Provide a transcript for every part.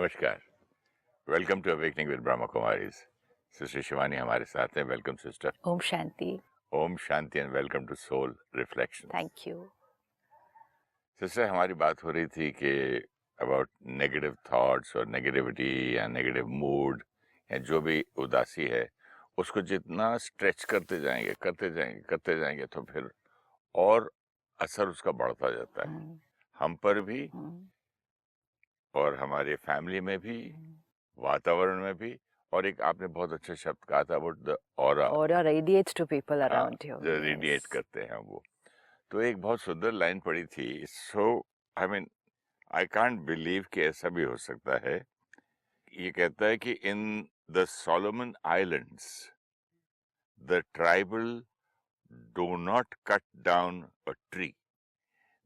नमस्कार, welcome to awakening with Brahma Kumaris. Sister Shivani हमारे साथ हैं। Welcome sister. ओम शांति। ओम शांति and welcome to soul reflection. Thank you. Sister, हमारी बात हो रही थी कि अबाउट नेगेटिव थॉट्स और नेगेटिविटी या नेगेटिव मूड या जो भी उदासी है, उसको जितना स्ट्रेच करते जाएंगे तो फिर और असर उसका बढ़ता जाता है, हम पर भी और हमारे फैमिली में भी, वातावरण में भी। और एक आपने बहुत अच्छा शब्द कहा था, about the aura radiates to people around you. जो रेडिएट करते हैं वो। तो एक बहुत सुंदर लाइन पड़ी थी। So I mean I can't believe कि ऐसा भी हो सकता है। ये कहता है कि in the Solomon islands the tribal do not cut down a tree,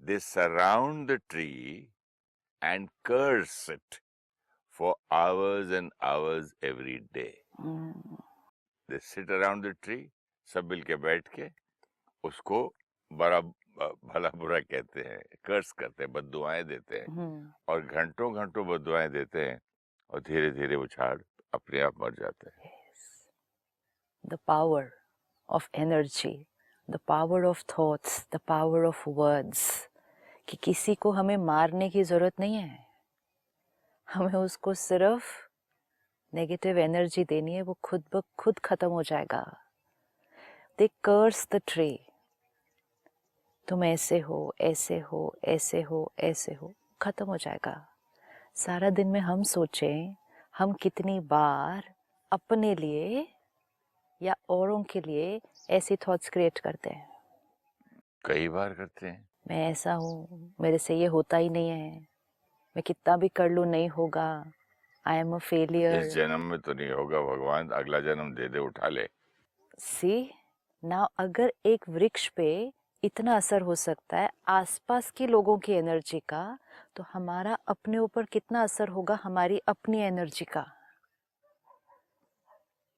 they surround the tree and curse it for hours and hours every day. They sit around the tree, सब मिल के बैठ के उसको बड़ा भला बुरा कहते हैं, कर्स करते हैं, बद्दुआएं देते हैं और घंटों घंटों बद्दुआएं देते हैं और धीरे धीरे वो झाड़ अपने आप मर जाता है। The power of energy, the power of thoughts, the power of words, कि किसी को हमें मारने की जरूरत नहीं है, हमें उसको सिर्फ नेगेटिव एनर्जी देनी है, वो खुद ब खुद खत्म हो जाएगा। They curse the tree, तुम ऐसे हो, ऐसे हो, ऐसे हो, ऐसे हो, खत्म हो जाएगा। सारा दिन में हम सोचें, हम कितनी बार अपने लिए या औरों के लिए ऐसी थॉट्स क्रिएट करते हैं। कई बार करते हैं। मैं ऐसा हूँ, मेरे से ये होता ही नहीं है, मैं कितना भी कर लूँ नहीं होगा, आई एम अ फेलियर। इस जन्म में तो नहीं होगा, भगवान अगला जन्म दे दे, उठा ले। सी ना, अगर एक वृक्ष पे इतना असर हो सकता है आसपास के लोगों की एनर्जी का, तो हमारा अपने ऊपर कितना असर होगा हमारी अपनी एनर्जी का।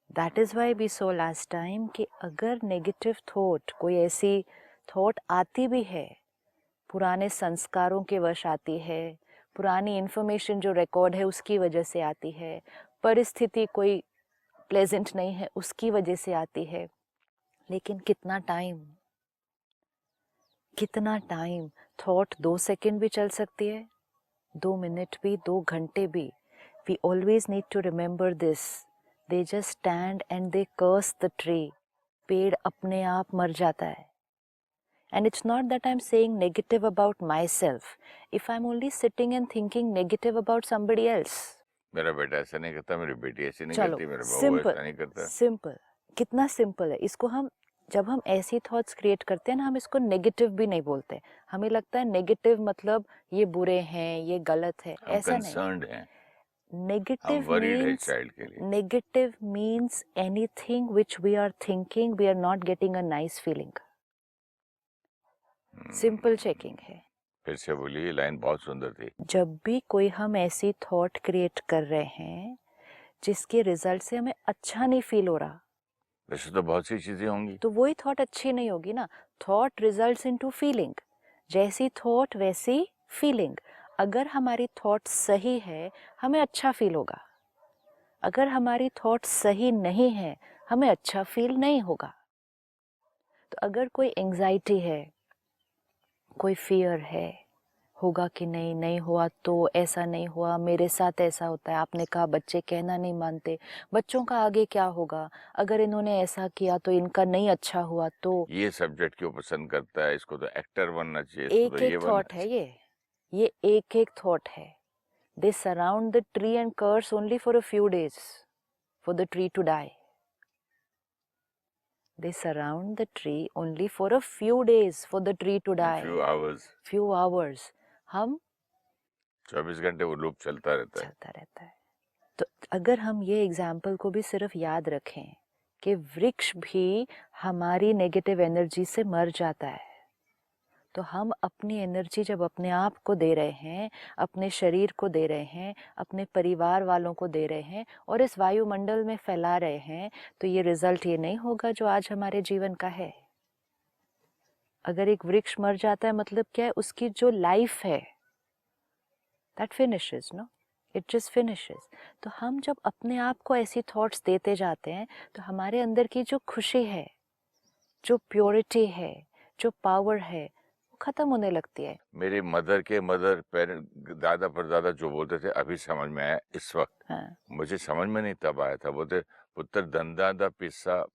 That is why we saw last time कि अगर नेगेटिव थॉट, कोई ऐसी थॉट आती भी है, पुराने संस्कारों के वश आती है, पुरानी इंफॉर्मेशन जो रिकॉर्ड है उसकी वजह से आती है, परिस्थिति कोई प्लेजेंट नहीं है उसकी वजह से आती है, लेकिन कितना टाइम थॉट 2 सेकंड भी चल सकती है, 2 मिनट भी, 2 घंटे भी। We always need to remember this. They just stand and they curse the tree. पेड़ अपने आप मर जाता है। And it's not that I'm saying negative about myself. If I'm only sitting and thinking negative about somebody else. मेरा बेटा ऐसा नहीं करता, मेरी बेटी ऐसी नहीं चलो, करती, मेरा बहू ऐसा नहीं करता। सिंपल, कितना सिंपल है। इसको हम जब हम ऐसी थॉट्स क्रिएट करते हैं ना, हम इसको नेगेटिव भी नहीं बोलते। हमें लगता है नेगेटिव मतलब ये बुरे हैं, ये गलत है, ऐसा नहीं। Negative means anything which we are thinking we are not getting a nice feeling. Simple checking है। फिर से बोलिए, लाइन बहुत सुंदर थी। जब भी कोई हम ऐसी थॉट क्रिएट कर रहे हैं जिसके रिजल्ट से हमें अच्छा नहीं फील हो रहा, वैसे तो बहुत सी चीजें होंगी, तो वही थॉट अच्छी नहीं होगी ना। थॉट रिजल्ट्स इनटू फीलिंग, जैसी थॉट वैसी फीलिंग। अगर हमारी थॉट सही है हमें अच्छा फील होगा, अगर हमारी थॉट सही नहीं है हमें अच्छा फील नहीं होगा। तो अगर कोई एंजाइटी है, कोई फियर है, होगा कि नहीं, नहीं हुआ तो ऐसा नहीं हुआ, मेरे साथ ऐसा होता है। आपने कहा बच्चे कहना नहीं मानते, बच्चों का आगे क्या होगा, अगर इन्होंने ऐसा किया तो इनका नहीं अच्छा हुआ तो। ये सब्जेक्ट क्यों पसंद करता है, इसको तो एक्टर बनना चाहिए, एक एक थॉट है ये एक एक थॉट है। They surround the tree and curse only for a few days for the tree to die. They surround the tree only for a few days for the tree to die. Few hours. हम 24 घंटे वो loop चलता रहता है। तो अगर हम ये एग्जाम्पल को भी सिर्फ याद रखें कि वृक्ष भी हमारी नेगेटिव एनर्जी से मर जाता है, तो हम अपनी एनर्जी जब अपने आप को दे रहे हैं, अपने शरीर को दे रहे हैं, अपने परिवार वालों को दे रहे हैं और इस वायुमंडल में फैला रहे हैं, तो ये रिजल्ट ये नहीं होगा जो आज हमारे जीवन का है। अगर एक वृक्ष मर जाता है मतलब क्या है, उसकी जो लाइफ है that finishes, no. It just finishes. तो हम जब अपने आप को ऐसी थॉट्स देते जाते हैं तो हमारे अंदर की जो खुशी है, जो प्योरिटी है, जो पावर है, वो खत्म होने लगती है। मेरे मदर के मदर पेरेंट दादा परदादा जो बोलते थे अभी समझ में आया इस वक्त। हाँ मुझे समझ में नहीं तब आया था। बोलते पुत्र दंदा दा पिस्सा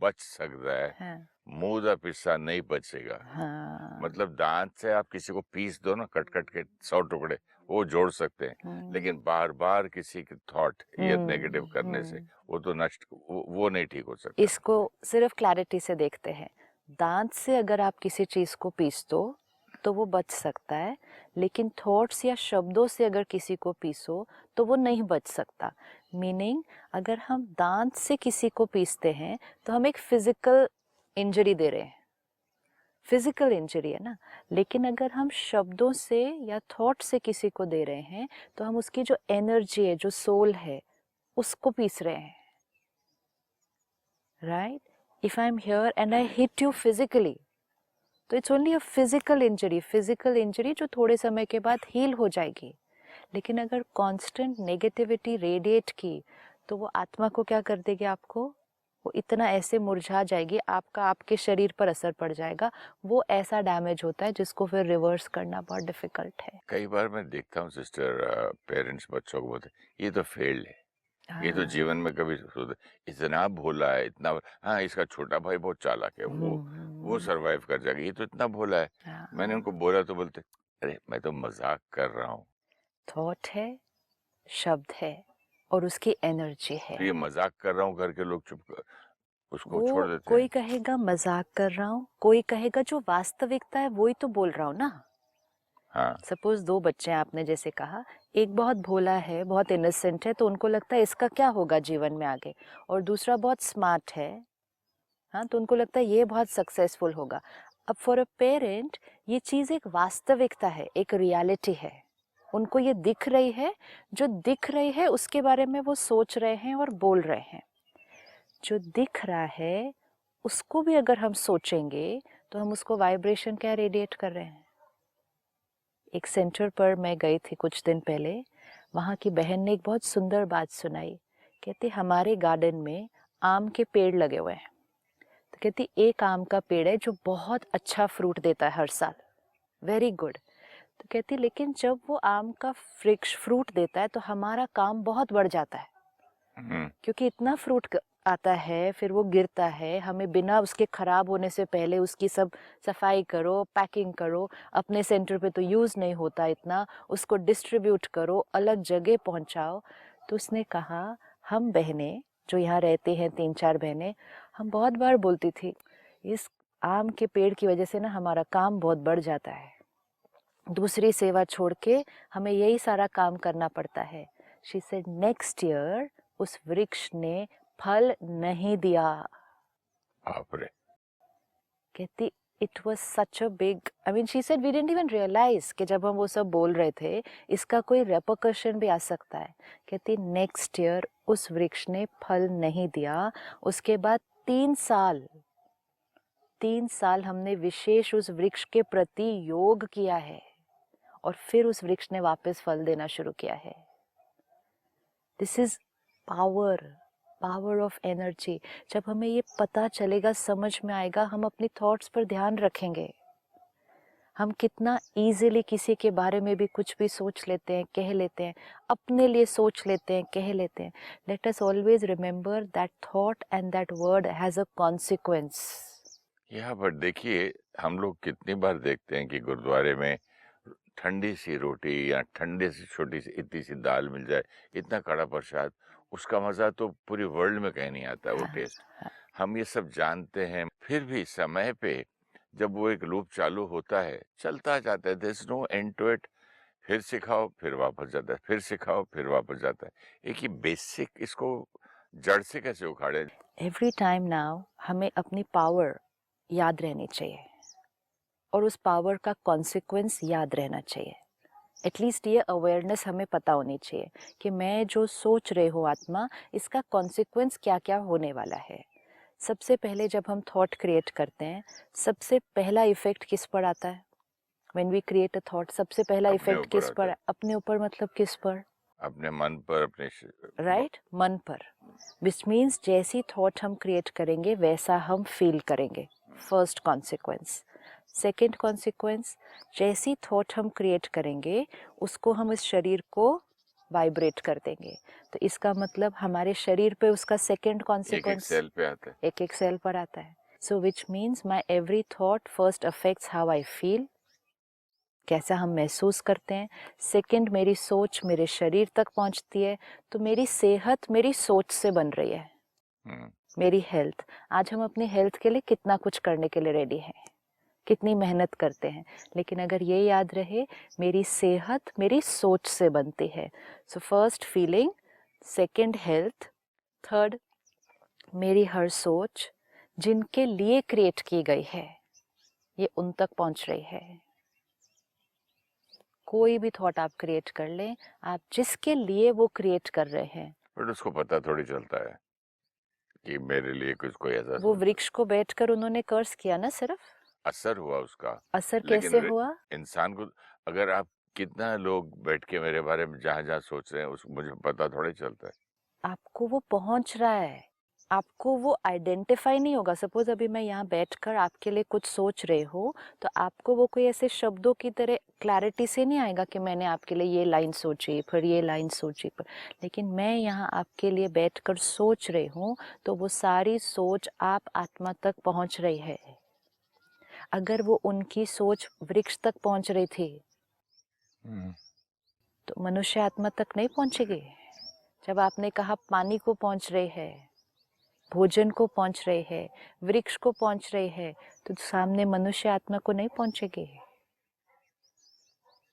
बच सकता है, हाँ मुंह दा पिस्सा नहीं बचेगा। हाँ। मतलब दांत से आप किसी को पीस दो ना, कट कट के 100 टुकड़े, वो जोड़ सकते हैं, लेकिन बार बार किसी की थॉट ये नेगेटिव करने से वो तो नष्ट, वो नहीं ठीक हो सकता। इसको सिर्फ क्लैरिटी से देखते हैं। दांत से अगर आप किसी चीज को पीस दो तो वो बच सकता है, लेकिन थॉट्स या शब्दों से अगर किसी को पीसो तो वो नहीं बच सकता। मीनिंग, अगर हम दांत से किसी को पीसते हैं तो हम एक फिजिकल इंजरी दे रहे हैं, फिजिकल इंजरी है ना। लेकिन अगर हम शब्दों से या थॉट से किसी को दे रहे हैं तो हम उसकी जो एनर्जी है, जो सोल है, उसको पीस रहे हैं। Right? If I am here and I hit you physically, तो it's only a physical injury, physical injury जो थोड़े समय के बाद हील हो जाएगी। लेकिन अगर कांस्टेंट नेगेटिविटी रेडिएट की तो वो आत्मा को क्या कर देगी, आपको वो इतना ऐसे मुरझा जाएगी, आपका आपके शरीर पर असर पड़ जाएगा। वो ऐसा डैमेज होता है जिसको फिर रिवर्स करना बहुत डिफिकल्ट है। कई बार मैं देखता हूँ सिस्टर, पेरेंट्स बच्चों को बोलते ये तो फेल्ड है, ये तो जीवन में कभी इतना भोला है, इतना, हाँ इसका छोटा भाई बहुत चालाक है, वो सरवाइव कर जाएगा, ये तो इतना भोला है। मैंने उनको बोला तो बोलते अरे मैं तो मजाक कर रहा हूँ। थॉट है, शब्द है और उसकी एनर्जी है। तो ये मजाक कर रहा हूँ करके लोग उसको वो छोड़ देते कोई हैं। कहेगा मजाक कर रहा हूँ, कोई कहेगा जो वास्तविकता है वही तो बोल रहा हूँ ना। हाँ सपोज दो बच्चे हैं, आपने जैसे कहा, एक बहुत भोला है, बहुत इनोसेंट है, तो उनको लगता है इसका क्या होगा जीवन में आगे, और दूसरा बहुत स्मार्ट है, हाँ, तो उनको लगता है ये बहुत सक्सेसफुल होगा। अब फॉर अ पेरेंट ये चीज़ एक वास्तविकता है, एक रियलिटी है। उनको ये दिख रही है, जो दिख रही है उसके बारे में वो सोच रहे हैं और बोल रहे हैं। जो दिख रहा है उसको भी अगर हम सोचेंगे तो हम उसको वाइब्रेशन क्या रेडिएट कर रहे हैं। एक सेंटर पर मैं गई थी कुछ दिन पहले, वहाँ की बहन ने एक बहुत सुंदर बात सुनाई। कहती हमारे गार्डन में आम के पेड़ लगे हुए हैं। तो कहती एक आम का पेड़ है जो बहुत अच्छा फ्रूट देता है हर साल, वेरी गुड। तो कहती लेकिन जब वो आम का वृक्ष फ्रूट देता है तो हमारा काम बहुत बढ़ जाता है, क्योंकि इतना फ्रूट आता है, फिर वो गिरता है, हमें बिना उसके खराब होने से पहले उसकी सब सफाई करो, पैकिंग करो, अपने सेंटर पे तो यूज़ नहीं होता इतना, उसको डिस्ट्रीब्यूट करो, अलग जगह पहुंचाओ। तो उसने कहा हम बहनें जो यहाँ रहते हैं, 3-4 बहनें, हम बहुत बार बोलती थी इस आम के पेड़ की वजह से ना हमारा काम बहुत बढ़ जाता है, दूसरी सेवा छोड़ के हमें यही सारा काम करना पड़ता है। शी सेड नेक्स्ट ईयर उस वृक्ष ने फल नहीं दिया। बाप रे। कहती it was such a big, I mean she said we didn't even realise कि जब हम वो सब बोल रहे थे इसका कोई रेपरकशन भी आ सकता है। कहती नेक्स्ट ईयर उस वृक्ष ने फल नहीं दिया। उसके बाद 3 साल हमने विशेष उस वृक्ष के प्रति योग किया है और फिर उस वृक्ष ने वापस फल देना शुरू किया है। This is power, power of energy. जब हमें ये पता चलेगा, समझ में आएगा, हम अपनी थॉट्स पर ध्यान रखेंगे। हम कितना इजीली किसी के बारे में भी कुछ भी सोच लेते हैं, कह लेते हैं, अपने लिए सोच लेते हैं, कह लेते हैं। Let us always remember that thought and that word has a consequence. यहाँ पर देखिए, हम लोग कितनी बार देखते हैं कि गुरुद्वारे में ठंडी सी रोटी या ठंडे सी छोटी सी इतनी सी दाल मिल जाए, इतना कड़ा प्रसाद, उसका मजा तो पूरी वर्ल्ड में कहीं नहीं आता वो टेस्ट। हम ये सब जानते हैं, फिर भी समय पे जब वो एक लूप चालू होता है, चलता जाता है, there is no end to it. फिर सिखाओ फिर वापस जाता है, फिर सिखाओ फिर वापस जाता है। एक ही बेसिक, इसको जड़ से कैसे उखाड़े। एवरी टाइम नाउ हमें अपनी पावर याद रहनी चाहिए और उस पावर का कॉन्सिक्वेंस याद रहना चाहिए। एटलीस्ट ये अवेयरनेस हमें पता होनी चाहिए कि मैं जो सोच रही हूँ आत्मा, इसका कॉन्सिक्वेंस क्या क्या होने वाला है। सबसे पहले जब हम थॉट क्रिएट करते हैं, सबसे पहला इफेक्ट किस पर आता है? When we create a thought, सबसे पहला अपने इफेक्ट ऊपर किस आता पर? है। अपने ऊपर, मतलब किस पर? अपने मन पर, अपने राइट, मन पर, विच मीन्स जैसी थॉट हम क्रिएट करेंगे वैसा हम फील करेंगे, फर्स्ट कॉन्सिक्वेंस। सेकेंड कॉन्सिक्वेंस, जैसी थॉट हम क्रिएट करेंगे उसको हम इस शरीर को वाइब्रेट कर देंगे। तो इसका मतलब हमारे शरीर पे उसका सेकेंड एक कॉन्सिक्वेंस सेल पे आता है। एक सेल पर आता है। So which means my every thought first affects how I feel, कैसा हम महसूस करते हैं। सेकंड, मेरी सोच मेरे शरीर तक पहुंचती है, तो मेरी सेहत मेरी सोच से बन रही है। मेरी हेल्थ, आज हम अपनी हेल्थ के लिए कितना कुछ करने के लिए रेडी हैं, कितनी मेहनत करते हैं, लेकिन अगर ये याद रहे मेरी सेहत मेरी सोच से बनती है। So first feeling, second health, third मेरी हर सोच जिनके लिए क्रिएट की गई है ये उन तक पहुंच रही है। कोई भी थॉट आप क्रिएट कर लें, आप जिसके लिए वो क्रिएट कर रहे हैं, बट उसको पता थोड़ी चलता है कि मेरे लिए कुछ कोई ऐसा वो सोच। वृक्ष को बैठकर उन्होंने कर्ज किया ना, सिर्फ असर हुआ उसका। असर लेकिन कैसे हुआ? इंसान को, अगर आप कितना लोग बैठ के मेरे बारे में जहाँ जहाँ सोच रहे हैं उस मुझे पता थोड़ी चलता है। आपको वो पहुंच रहा है, आपको वो आइडेंटिफाई नहीं होगा। सपोज अभी मैं यहाँ बैठकर आपके लिए कुछ सोच रहे हो, तो आपको वो कोई ऐसे शब्दों की तरह क्लैरिटी से नहीं आएगा कि मैंने आपके लिए ये लाइन सोची फिर ये लाइन सोची पर, लेकिन मैं यहाँ आपके लिए बैठकर सोच रही हूँ तो वो सारी सोच आप आत्मा तक पहुँच रही है। अगर वो उनकी सोच वृक्ष तक पहुँच रही थी तो मनुष्य आत्मा तक नहीं पहुँचेगी। जब आपने कहा पानी को पहुँच रही है, भोजन को पहुंच रहे हैं, वृक्ष को पहुंच रहे हैं, तो सामने मनुष्य आत्मा को नहीं पहुंचेगी।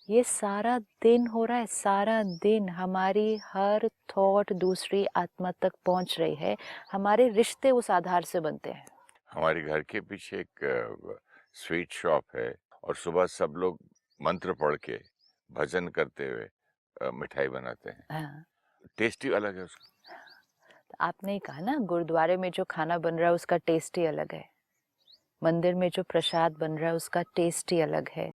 ये सारा दिन हो रहा है, सारा दिन हमारी हर थॉट दूसरी आत्मा तक पहुंच रही है। हमारे रिश्ते उस आधार से बनते हैं। हमारे घर के पीछे एक स्वीट शॉप है और सुबह सब लोग मंत्र पढ़ के भजन करते हुए मिठाई बनाते हैं। हाँ, टेस्टी अलग है उसका। आपने कहा ना, गुरुद्वारे में जो खाना बन रहा है उसका टेस्ट ही अलग है, मंदिर में जो प्रसाद बन रहा है उसका टेस्ट ही अलग है।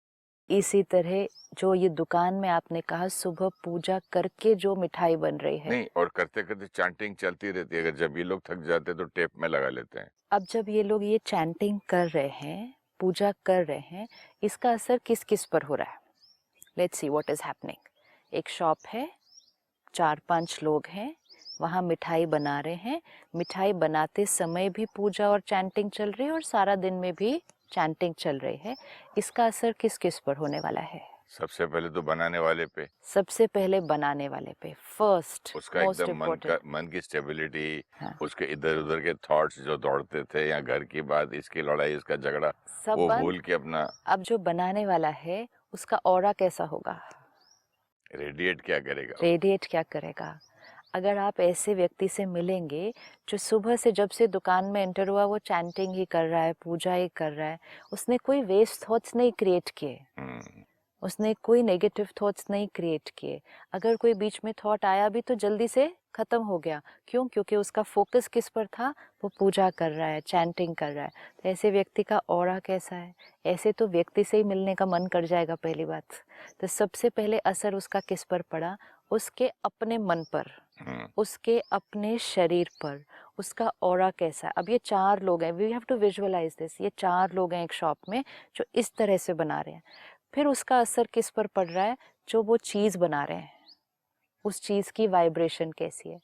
इसी तरह जो ये दुकान में आपने कहा सुबह पूजा करके जो मिठाई बन रही है, नहीं, और करते करते चैंटिंग चलती रहती है। अगर जब ये लोग थक जाते तो टेप में लगा लेते हैं। अब जब ये लोग ये चैंटिंग कर रहे हैं, पूजा कर रहे हैं, इसका असर किस किस पर हो रहा है? Let's see what is happening. एक शॉप है, 4-5 लोग हैं, वहाँ मिठाई बना रहे हैं। मिठाई बनाते समय भी पूजा और चैंटिंग चल रही है और सारा दिन में भी चैंटिंग चल रही है। इसका असर किस किस पर होने वाला है? सबसे पहले तो बनाने वाले पे। सबसे पहले बनाने वाले पे, फर्स्ट उसका मोस्ट एकदम इम्पोर्टेंट। मन की स्टेबिलिटी, हाँ, उसके इधर उधर के थॉट्स जो दौड़ते थे, या घर की बात, इसकी लड़ाई, इसका झगड़ा, सब वो बंद। भूल के अपना अब जो बनाने वाला है उसका ऑरा कैसा होगा? रेडिएट क्या करेगा। रेडिएट क्या करेगा? अगर आप ऐसे व्यक्ति से मिलेंगे जो सुबह से जब से दुकान में एंटर हुआ वो चैंटिंग ही कर रहा है, पूजा ही कर रहा है, उसने कोई वेस्ट थॉट्स नहीं क्रिएट किए, उसने कोई नेगेटिव थॉट्स नहीं क्रिएट किए। अगर कोई बीच में थॉट आया भी तो जल्दी से खत्म हो गया। क्यों? क्योंकि उसका फोकस किस पर था? वो पूजा कर रहा है, चैंटिंग कर रहा है। तो ऐसे व्यक्ति का ऑरा कैसा है? ऐसे तो व्यक्ति से ही मिलने का मन कर जाएगा पहली बात। तो सबसे पहले असर उसका किस पर पड़ा? उसके अपने मन पर, उसके अपने शरीर पर। उसका ऑरा कैसा है? अब ये 4 लोग हैं, we have to visualise this. ये 4 लोग हैं एक शॉप में जो इस तरह से बना रहे हैं। फिर उसका असर किस पर पड़ रहा है? जो वो चीज़ बना रहे हैं उस चीज़ की वाइब्रेशन कैसी है?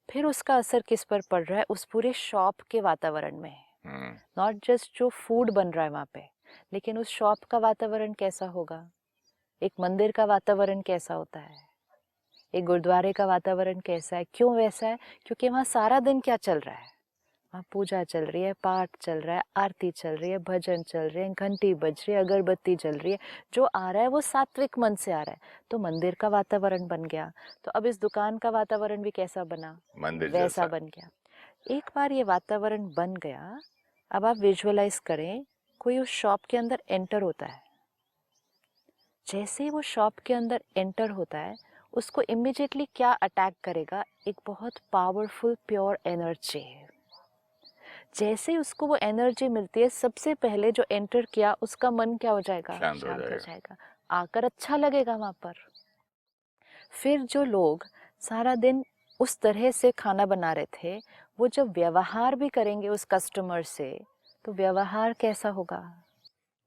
फिर उसका असर किस पर पड़ रहा है? उस पूरे शॉप के वातावरण में। नॉट जस्ट जो फूड बन रहा है वहाँ पे, लेकिन उस शॉप का वातावरण कैसा होगा? एक मंदिर का वातावरण कैसा होता है? एक गुरुद्वारे का वातावरण कैसा है? क्यों वैसा है? क्योंकि वहाँ सारा दिन क्या चल रहा है? वहाँ पूजा चल रही है, पाठ चल रहा है, आरती चल रही है, भजन चल रहे हैं, घंटी बज रही है, अगरबत्ती जल रही है। जो आ रहा है वो सात्विक मन से आ रहा है, तो मंदिर का वातावरण बन गया। तो अब इस दुकान का वातावरण भी कैसा बना? मंदिर वैसा जैसा। बन गया। एक बार ये वातावरण बन गया, अब आप विजुअलाइज करें, कोई उस शॉप के अंदर एंटर होता है। जैसे ही वो शॉप के अंदर एंटर होता है, उसको इमिडिएटली क्या अटैक करेगा? एक बहुत पावरफुल प्योर एनर्जी। जैसे उसको वो एनर्जी मिलती है, सबसे पहले जो एंटर किया उसका मन क्या हो जाएगा? शांत हो शांत हो जाएगा। जाएगा। आकर अच्छा लगेगा वहां पर। फिर जो लोग सारा दिन उस तरह से खाना बना रहे थे, वो जब व्यवहार भी करेंगे उस कस्टमर से, तो व्यवहार कैसा होगा?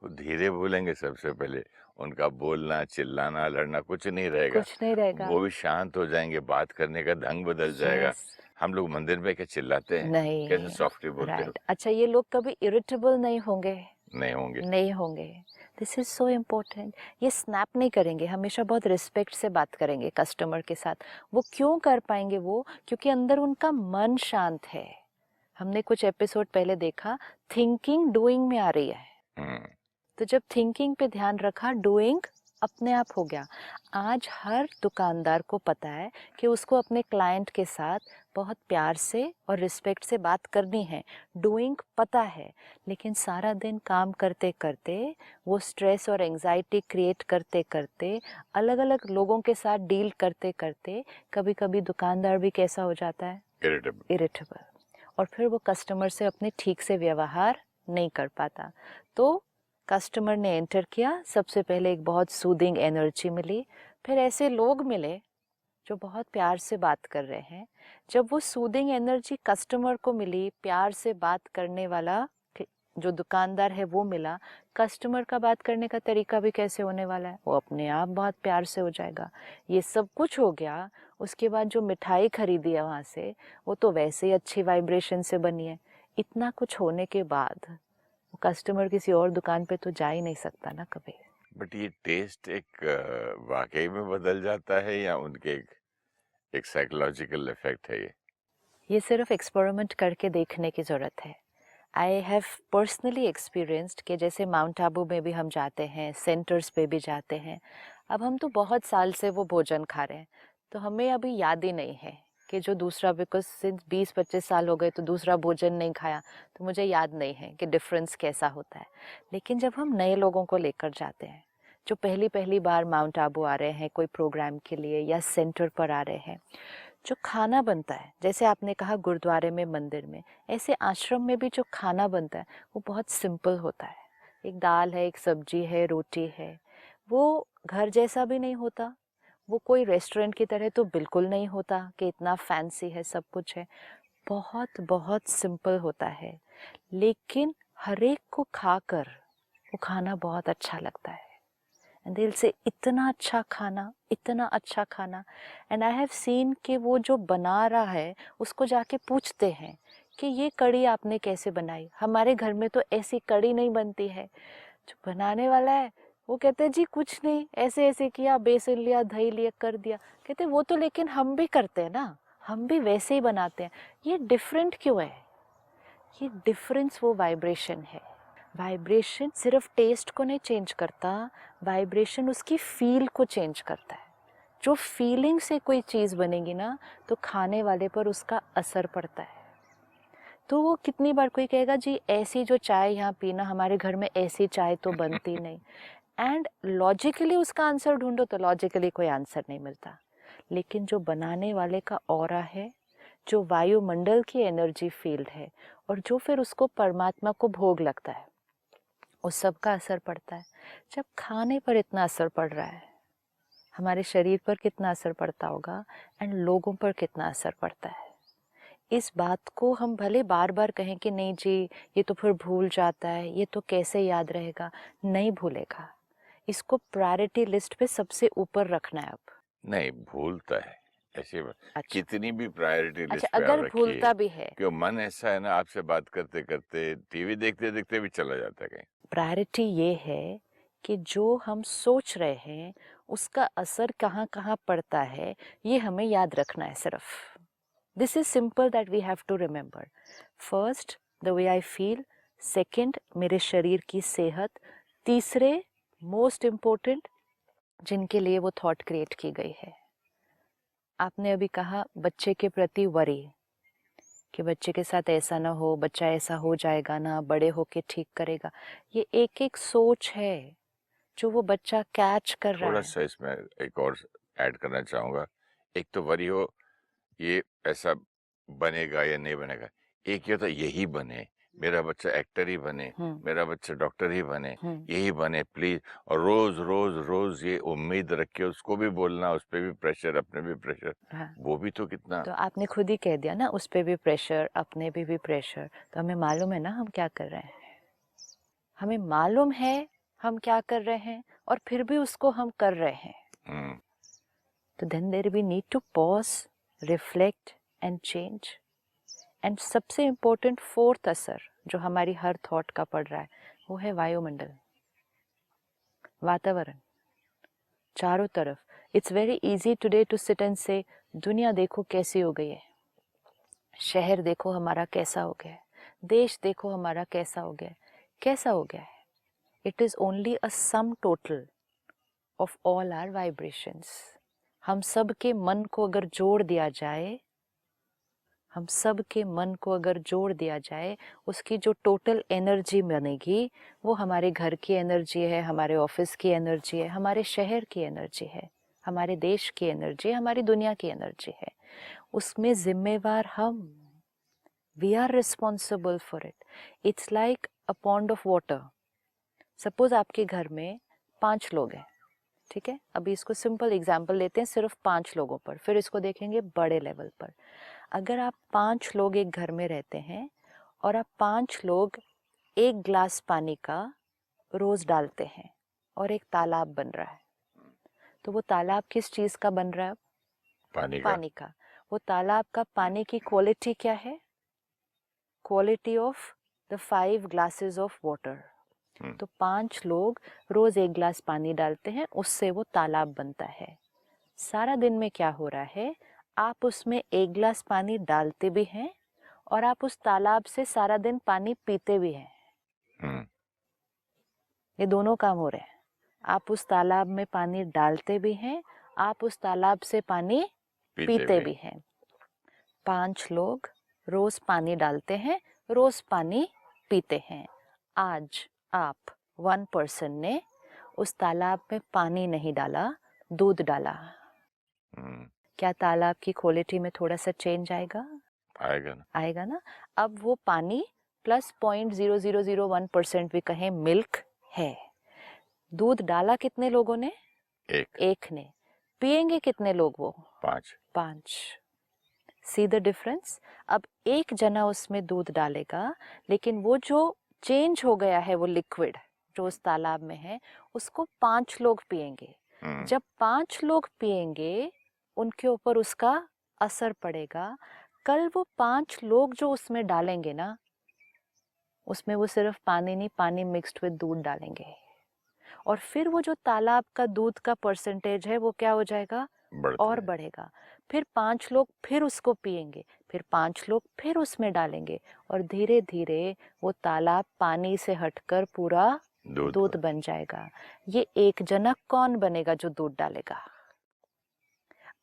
वो धीरे बोलेंगे सबसे पहले, उनका बोलना, चिल्लाना, लड़ना कुछ नहीं रहेगा। कुछ नहीं रहेगा। वो भी शांत हो जाएँगे, बात करने का ढंग बदल जाएगा। यस। हम लोग मंदिर में क्या चिल्लाते हैं? कैसे नहीं। सॉफ्टली बोलते हो? राइट। अच्छा, ये लोग कभी इरिटेबल नहीं होंगे? नहीं होंगे। नहीं होंगे। This is so important. ये स्नैप नहीं करेंगे, हमेशा बहुत रिस्पेक्ट से बात करेंगे कस्टमर के साथ। वो क्यों कर पाएंगे? वो क्योंकि अंदर उनका मन शांत है। हमने कुछ एपिसोड पहले देखा, थिंकिंग डूइंग में आ रही है। हुँ। तो जब थिंकिंग पे ध्यान रखा, डूइंग अपने आप हो गया। आज हर दुकानदार को पता है कि उसको अपने क्लाइंट के साथ बहुत प्यार से और रिस्पेक्ट से बात करनी है। डूइंग पता है, लेकिन सारा दिन काम करते करते, वो स्ट्रेस और एंजाइटी क्रिएट करते करते, अलग अलग लोगों के साथ डील करते करते, कभी कभी दुकानदार भी कैसा हो जाता है? इरिटेबल। इरिटेबल। और फिर वो कस्टमर से अपने ठीक से व्यवहार नहीं कर पाता। तो कस्टमर ने एंटर किया, सबसे पहले एक बहुत सूदिंग एनर्जी मिली, फिर ऐसे लोग मिले जो बहुत प्यार से बात कर रहे हैं। जब वो सूदिंग एनर्जी कस्टमर को मिली, प्यार से बात करने वाला जो दुकानदार है वो मिला, कस्टमर का बात करने का तरीका भी कैसे होने वाला है? वो अपने आप बहुत प्यार से हो जाएगा। ये सब कुछ हो गया, उसके बाद जो मिठाई खरीदी है वहाँ से, वो तो वैसे ही अच्छी वाइब्रेशन से बनी है। इतना कुछ होने के बाद वो कस्टमर किसी और दुकान पे तो जा ही नहीं सकता ना कभी। बट ये टेस्ट एक वाक़ई में बदल जाता है या उनके एक साइकोलॉजिकल इफ़ेक्ट है ये? ये सिर्फ एक्सपेरिमेंट करके देखने की ज़रूरत है। आई हैव पर्सनली एक्सपीरियंस्ड कि जैसे माउंट आबू में भी हम जाते हैं, सेंटर्स पे भी जाते हैं। अब हम तो बहुत साल से वो भोजन खा रहे हैं, तो हमें अभी याद ही नहीं है कि जो दूसरा, बिकॉज सिंस 20-25 साल हो गए तो दूसरा भोजन नहीं खाया, तो मुझे याद नहीं है कि डिफरेंस कैसा होता है। लेकिन जब हम नए लोगों को लेकर जाते हैं, जो पहली पहली बार माउंट आबू आ रहे हैं कोई प्रोग्राम के लिए या सेंटर पर आ रहे हैं, जो खाना बनता है, जैसे आपने कहा गुरुद्वारे में, मंदिर में, ऐसे आश्रम में भी जो खाना बनता है वो बहुत सिंपल होता है। एक दाल है, एक सब्जी है, रोटी है। वो घर जैसा भी नहीं होता, वो कोई रेस्टोरेंट की तरह तो बिल्कुल नहीं होता कि इतना फैंसी है, सब कुछ है। बहुत बहुत सिंपल होता है, लेकिन हर एक को खाकर वो खाना बहुत अच्छा लगता है। एंड दिल से इतना अच्छा खाना, इतना अच्छा खाना। एंड आई हैव सीन कि वो जो बना रहा है उसको जाके पूछते हैं कि ये कड़ी आपने कैसे बनाई? हमारे घर में तो ऐसी कड़ी नहीं बनती है। जो बनाने वाला है वो कहते हैं जी कुछ नहीं, ऐसे ऐसे किया, बेसन लिया, दही लिया, कर दिया। कहते वो तो लेकिन हम भी करते हैं ना, हम भी वैसे ही बनाते हैं। ये डिफरेंट क्यों है? ये डिफरेंस वो वाइब्रेशन है। वाइब्रेशन सिर्फ टेस्ट को नहीं चेंज करता, वाइब्रेशन उसकी फील को चेंज करता है। जो फीलिंग से कोई चीज़ बनेगी ना, तो खाने वाले पर उसका असर पड़ता है। तो वो कितनी बार कोई कहेगा जी ऐसी जो चाय यहाँ पीना, हमारे घर में ऐसी चाय तो बनती नहीं। एंड लॉजिकली उसका आंसर ढूंढो तो लॉजिकली कोई आंसर नहीं मिलता। लेकिन जो बनाने वाले का ऑरा है, जो वायुमंडल की एनर्जी फील्ड है, और जो फिर उसको परमात्मा को भोग लगता है, उस सब का असर पड़ता है। जब खाने पर इतना असर पड़ रहा है, हमारे शरीर पर कितना असर पड़ता होगा, एंड लोगों पर कितना असर पड़ता है। इस बात को हम भले बार बार कहें कि नहीं जी ये तो फिर भूल जाता है, ये तो कैसे याद रहेगा, नहीं भूलेगा। इसको प्रायोरिटी लिस्ट पे सबसे ऊपर रखना है अब। नहीं, भूलता है। ऐसे में अच्छा। कितनी भी प्रायोरिटी अच्छा, लिस्ट पे आप अगर रखिए, भूलता भी है, कि वो मन ऐसा है ना, आपसे बात करते-करते, टीवी देखते-देखते भी चला जाता है कहीं। प्रायोरिटी ये है कि जो हम सोच रहे हैं उसका असर कहाँ कहाँ पड़ता है, ये हमें याद रखना है सिर्फ। This is simple that we have to remember. First, the way I feel. Second, मेरे शरीर की सेहत। तीसरे, मोस्ट इम्पोर्टेंट, जिनके लिए वो थॉट क्रिएट की गई है। आपने अभी कहा बच्चे के प्रति वरी, कि बच्चे के साथ ऐसा ना हो, बच्चा ऐसा हो जाएगा ना, बड़े होके ठीक करेगा। ये एक एक सोच है जो वो बच्चा कैच कर रहा है। थोड़ा-सा इसमें एक और ऐड करना चाहूँगा। एक तो वरी हो, ये ऐसा बनेगा या नहीं बनेगा। एक ये होता है यही बने, मेरा बच्चा एक्टर ही बने, मेरा बच्चा डॉक्टर ही बने, हम्म यही बने प्लीज। और रोज रोज रोज ये उम्मीद रख के उसको भी बोलना, उस पे भी प्रेशर, अपने भी प्रेशर, हाँ, वो भी तो कितना। तो आपने खुद ही कह दिया ना, उस पे भी प्रेशर, अपने पे भी प्रेशर। तो हमें मालूम है ना हम क्या कर रहे हैं, हमें मालूम है हम क्या कर रहे हैं, और फिर भी उसको हम कर रहे हैं। हम्म तो then there we need to pause, reflect and change. And सबसे इम्पोर्टेंट फोर्थ असर जो हमारी हर थॉट का पड़ रहा है, वो है वायुमंडल, वातावरण चारों तरफ। It's very easy today to sit and से दुनिया देखो कैसी हो गई है, शहर देखो हमारा कैसा हो गया है, देश देखो हमारा कैसा हो गया है। कैसा हो गया है? It is only a sum total of all our vibrations. हम सब के मन को अगर जोड़ दिया जाए, हम सब के मन को अगर जोड़ दिया जाए, उसकी जो टोटल एनर्जी बनेगी, वो हमारे घर की एनर्जी है, हमारे ऑफिस की एनर्जी है, हमारे शहर की एनर्जी है, हमारे देश की एनर्जी है, हमारी दुनिया की एनर्जी है। उसमें जिम्मेवार हम, we are responsible for it. It's like a pond of water. Suppose आपके घर में 5 लोग हैं, ठीक है, अभी इसको सिंपल एग्जाम्पल लेते हैं सिर्फ 5 लोगों पर, फिर इसको देखेंगे बड़े लेवल पर। अगर आप 5 लोग एक घर में रहते हैं और आप 5 लोग 1 ग्लास पानी का रोज डालते हैं और एक तालाब बन रहा है, तो वो तालाब किस चीज का बन रहा है? पानी का। पानी का। वो तालाब का पानी की क्वालिटी क्या है? Quality of the 5 glasses of water. तो 5 लोग रोज 1 ग्लास पानी डालते हैं, उससे वो तालाब बनता है। सारा दिन में क्या हो रहा है, आप उसमें 1 ग्लास पानी डालते भी हैं और आप उस तालाब से सारा दिन पानी पीते भी हैं। ये दोनों काम हो रहे हैं। आप उस तालाब में पानी डालते भी हैं, आप उस तालाब से पानी पीते भी हैं। 5 लोग रोज पानी डालते हैं, रोज पानी पीते हैं। आज आप 1 पर्सन ने उस तालाब में पानी नहीं डाला, दूध डाला, क्या तालाब की क्वालिटी में थोड़ा सा चेंज आएगा? आएगा ना। आएगा ना। अब वो पानी प्लस 0.0001% भी कहें मिल्क है। दूध डाला कितने लोगों ने? एक ने। पिएंगे कितने लोग वो? 5। See the difference. अब एक जना उसमें दूध डालेगा, लेकिन वो जो चेंज हो गया है, वो लिक्विड जो उस तालाब में है, उसको 5 लोग पिएंगे। जब 5 लोग पिएंगे, उनके ऊपर उसका असर पड़ेगा। कल वो 5 लोग जो उसमें डालेंगे ना, उसमें वो सिर्फ पानी नहीं, पानी मिक्स्ड विद दूध डालेंगे, और फिर वो जो तालाब का दूध का परसेंटेज है वो क्या हो जाएगा? और बढ़ेगा। फिर 5 लोग फिर उसको पिएंगे, फिर 5 लोग फिर उसमें डालेंगे, और धीरे धीरे वो तालाब पानी से हटकर पूरा दूध बन जाएगा। ये एक जना कौन बनेगा जो दूध डालेगा?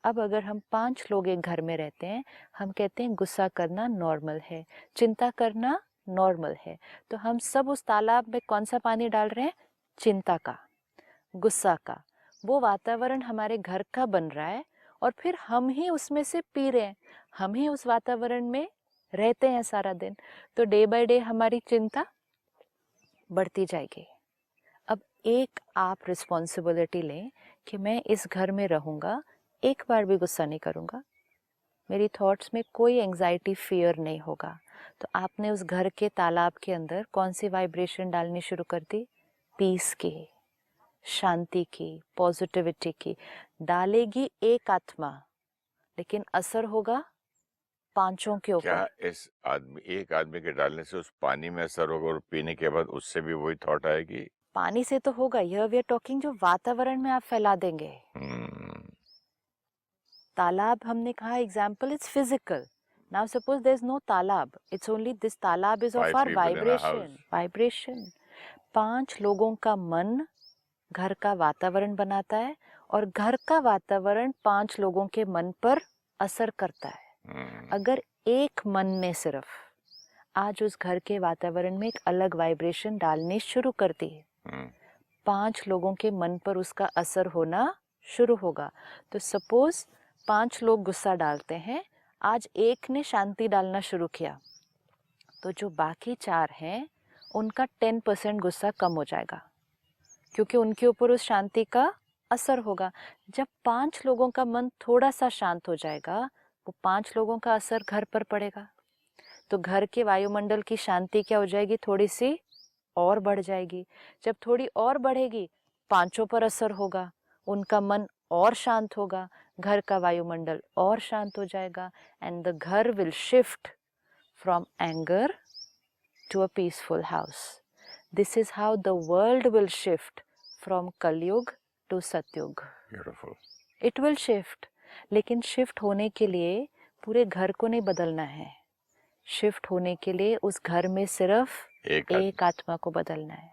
अब अगर हम 5 लोग एक घर में रहते हैं, हम कहते हैं गुस्सा करना नॉर्मल है, चिंता करना नॉर्मल है, तो हम सब उस तालाब में कौन सा पानी डाल रहे हैं? चिंता का, गुस्सा का। वो वातावरण हमारे घर का बन रहा है, और फिर हम ही उसमें से पी रहे हैं, हम ही उस वातावरण में रहते हैं सारा दिन। तो डे बाय डे हमारी चिंता बढ़ती जाएगी। अब एक आप रिस्पॉन्सिबिलिटी लें कि मैं इस घर में रहूँगा, एक बार भी गुस्सा नहीं करूँगा, मेरी थॉट्स में कोई एंजाइटी, फियर नहीं होगा। तो आपने उस घर के तालाब के अंदर कौन सी वाइब्रेशन डालनी शुरू कर दी? पीस की, शांति की, पॉजिटिविटी की। डालेगी एक आत्मा, लेकिन असर होगा 5 के ऊपर। क्या इस एक आदमी के डालने से उस पानी में असर होगा, और पीने के बाद उससे भी वही थॉट आएगी? पानी से तो होगा, यह वी आर टॉकिंग जो वातावरण में आप फैला देंगे। तालाब हमने कहा example, it's physical. Now suppose there is no तालाब, इट्स ओनली दिस तालाब इज ऑफ आवर वाइब्रेशन। 5 लोगों का मन घर का वातावरण बनाता है, और घर का वातावरण 5 लोगों के मन पर असर करता है। अगर एक मन ने सिर्फ आज उस घर के वातावरण में एक अलग वाइब्रेशन डालनी शुरू कर दी, 5 लोगों के मन पर उसका असर होना शुरू होगा। तो सपोज 5 लोग गुस्सा डालते हैं, आज एक ने शांति डालना शुरू किया, तो जो बाकी 4 हैं उनका 10% गुस्सा कम हो जाएगा, क्योंकि उनके ऊपर उस शांति का असर होगा। जब 5 लोगों का मन थोड़ा सा शांत हो जाएगा, वो 5 लोगों का असर घर पर पड़ेगा, तो घर के वायुमंडल की शांति क्या हो जाएगी, थोड़ी सी और बढ़ जाएगी। जब थोड़ी और बढ़ेगी, 5 पर असर होगा, उनका मन और शांत होगा, घर का वायुमंडल और शांत हो जाएगा, एंड द घर will shift from anger to a peaceful house. This is how the world will shift from Kalyug to Satyug. Beautiful. It will shift. लेकिन शिफ्ट होने के लिए पूरे घर को नहीं बदलना है। शिफ्ट होने के लिए उस घर में सिर्फ एक आत्मा को बदलना है।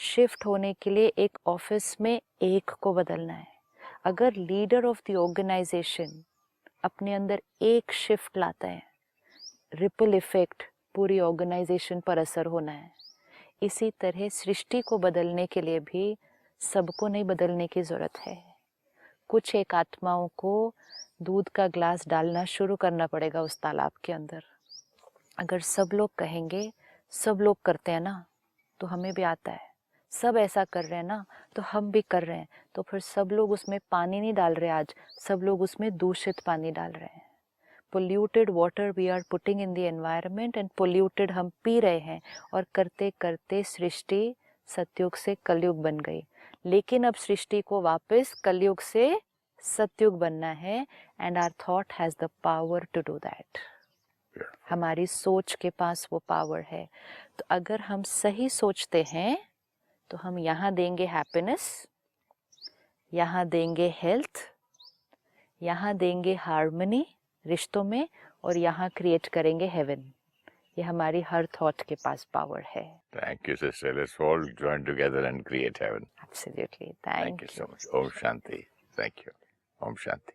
शिफ्ट होने के लिए एक ऑफिस में एक को बदलना है। अगर लीडर ऑफ द ऑर्गेनाइजेशन अपने अंदर एक शिफ्ट लाता है, रिपल इफेक्ट पूरी ऑर्गेनाइजेशन पर असर होना है। इसी तरह सृष्टि को बदलने के लिए भी सबको नहीं बदलने की ज़रूरत है। कुछ एक आत्माओं को दूध का ग्लास डालना शुरू करना पड़ेगा उस तालाब के अंदर। अगर सब लोग कहेंगे, सब लोग करते हैं ना, तो हमें भी आता है, सब ऐसा कर रहे हैं ना, तो हम भी कर रहे हैं, तो फिर सब लोग उसमें पानी नहीं डाल रहे, आज सब लोग उसमें दूषित पानी डाल रहे हैं। Polluted water we are putting in the environment, and polluted हम पी रहे हैं, और करते करते सृष्टि सतयुग से कलयुग बन गई। लेकिन अब सृष्टि को वापस कलयुग से सतयुग बनना है, and our thought has the power to do that. हमारी सोच के पास वो पावर है। तो अगर हम सही सोचते हैं तो हम यहाँ देंगे हैप्पीनेस, यहाँ देंगे हेल्थ, यहाँ देंगे हार्मनी रिश्तों में, और यहाँ क्रिएट करेंगे हेवन। ये हमारी हर थॉट के पास पावर है। Thank you, sister. Let's all join together and create heaven. Absolutely. Thank you so much. Om Shanti. Thank you. Om Shanti.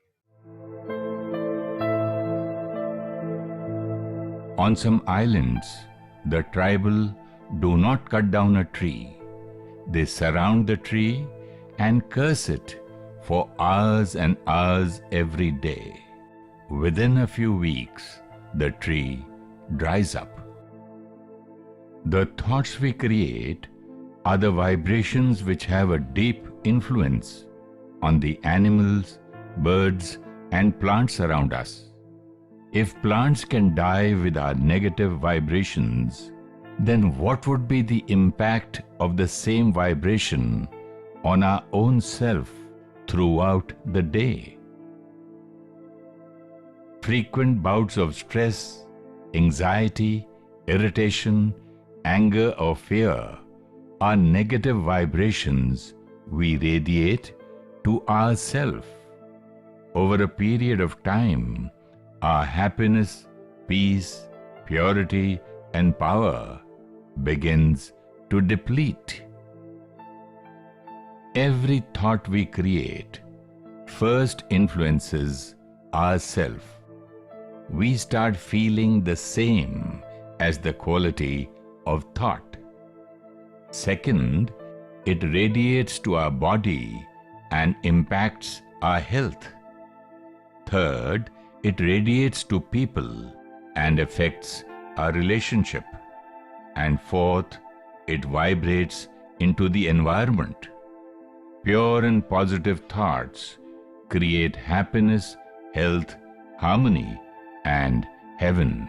On some islands, the tribal do not cut down a tree. They surround the tree and curse it for hours and hours every day. Within a few weeks, the tree dries up. The thoughts we create are the vibrations which have a deep influence on the animals, birds, and plants around us. If plants can die with our negative vibrations, then what would be the impact of the same vibration on our own self throughout the day? Frequent bouts of stress, anxiety, irritation, anger or fear are negative vibrations we radiate to ourself. Over a period of time, our happiness, peace, purity, and power begins to deplete. Every thought we create first influences ourself. We start feeling the same as the quality of thought. Second, it radiates to our body and impacts our health. Third, it radiates to people and affects our relationship. And fourth, it vibrates into the environment. Pure and positive thoughts create happiness, health, harmony, and heaven.